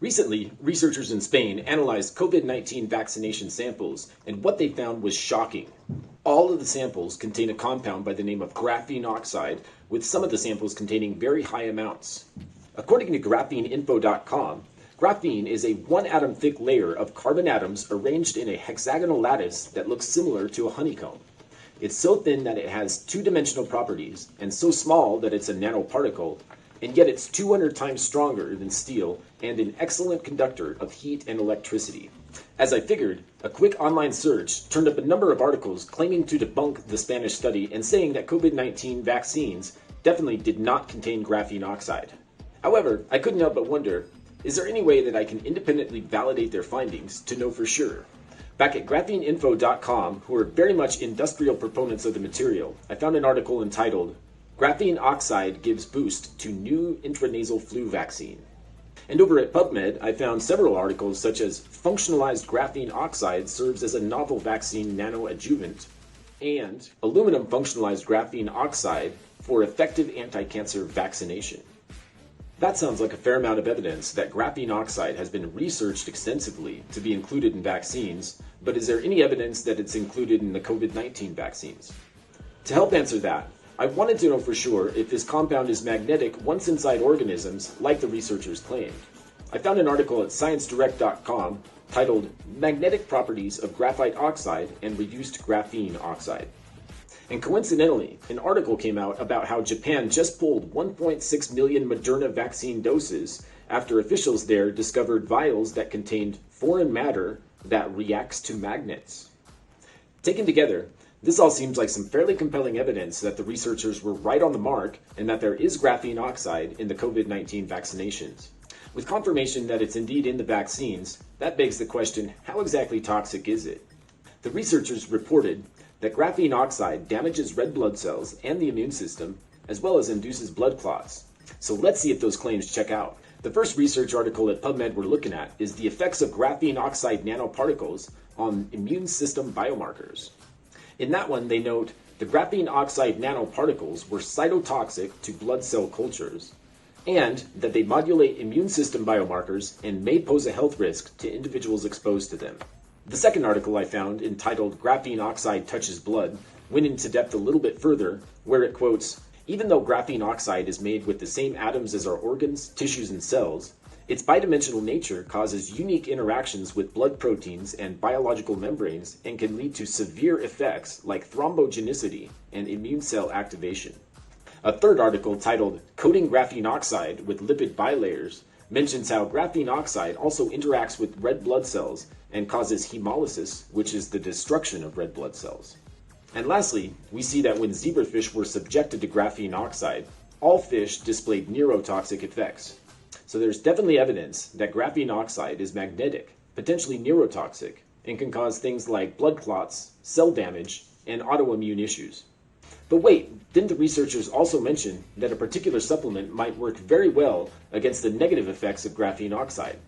Recently, researchers in Spain analyzed COVID-19 vaccination samples, and what they found was shocking. All of the samples contain a compound by the name of graphene oxide, with some of the samples containing very high amounts. According to grapheneinfo.com, graphene is a one-atom thick layer of carbon atoms arranged in a hexagonal lattice that looks similar to a honeycomb. It's so thin that it has two-dimensional properties, and so small that it's a nanoparticle, and yet it's 200 times stronger than steel and an excellent conductor of heat and electricity. As I figured, a quick online search turned up a number of articles claiming to debunk the Spanish study and saying that COVID-19 vaccines definitely did not contain graphene oxide. However, I couldn't help but wonder, is there any way that I can independently validate their findings to know for sure? Back at grapheneinfo.com, who are very much industrial proponents of the material, I found an article entitled, "Graphene Oxide Gives Boost to New Intranasal Flu Vaccine." And over at PubMed, I found several articles such as "Functionalized Graphene Oxide Serves as a Novel Vaccine Nanoadjuvant," and "Aluminum Functionalized Graphene Oxide for Effective Anti-Cancer Vaccination." That sounds like a fair amount of evidence that graphene oxide has been researched extensively to be included in vaccines, but is there any evidence that it's included in the COVID-19 vaccines? To help answer that, I wanted to know for sure if this compound is magnetic once inside organisms, like the researchers claimed. I found an article at ScienceDirect.com titled "Magnetic Properties of Graphite Oxide and Reduced Graphene Oxide." And coincidentally, an article came out about how Japan just pulled 1.6 million Moderna vaccine doses after officials there discovered vials that contained foreign matter that reacts to magnets. Taken together, this all seems like some fairly compelling evidence that the researchers were right on the mark and that there is graphene oxide in the COVID-19 vaccinations. With confirmation that it's indeed in the vaccines, that begs the question, how exactly toxic is it? The researchers reported that graphene oxide damages red blood cells and the immune system, as well as induces blood clots. So let's see if those claims check out. The first research article at PubMed we're looking at is "The Effects of Graphene Oxide Nanoparticles on Immune System Biomarkers." In that one, they note the graphene oxide nanoparticles were cytotoxic to blood cell cultures, and that they modulate immune system biomarkers and may pose a health risk to individuals exposed to them. The second article I found, entitled "Graphene Oxide Touches Blood," went into depth a little bit further, where it quotes, "Even though graphene oxide is made with the same atoms as our organs, tissues, and cells, its bidimensional nature causes unique interactions with blood proteins and biological membranes and can lead to severe effects like thrombogenicity and immune cell activation." A third article titled "Coating Graphene Oxide with Lipid Bilayers" mentions how graphene oxide also interacts with red blood cells and causes hemolysis, which is the destruction of red blood cells. And lastly, we see that when zebrafish were subjected to graphene oxide, all fish displayed neurotoxic effects. So there's definitely evidence that graphene oxide is magnetic, potentially neurotoxic, and can cause things like blood clots, cell damage, and autoimmune issues. But wait, didn't the researchers also mention that a particular supplement might work very well against the negative effects of graphene oxide?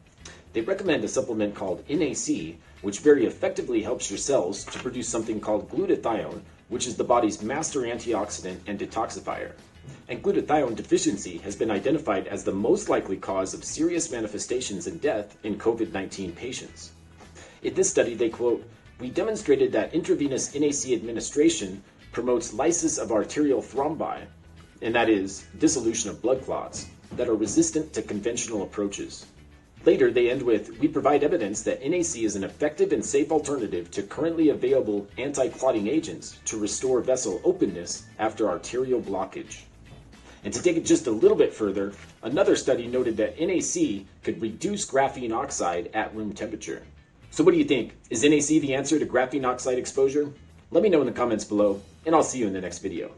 They recommend a supplement called NAC, which very effectively helps your cells to produce something called glutathione, which is the body's master antioxidant and detoxifier. And glutathione deficiency has been identified as the most likely cause of serious manifestations and death in COVID-19 patients. In this study, they quote, "We demonstrated that intravenous NAC administration promotes lysis of arterial thrombi," and that is dissolution of blood clots, "that are resistant to conventional approaches." Later, they end with, "We provide evidence that NAC is an effective and safe alternative to currently available anti-clotting agents to restore vessel openness after arterial blockage." And to take it just a little bit further, another study noted that NAC could reduce graphene oxide at room temperature. So what do you think? Is NAC the answer to graphene oxide exposure? Let me know in the comments below, and I'll see you in the next video.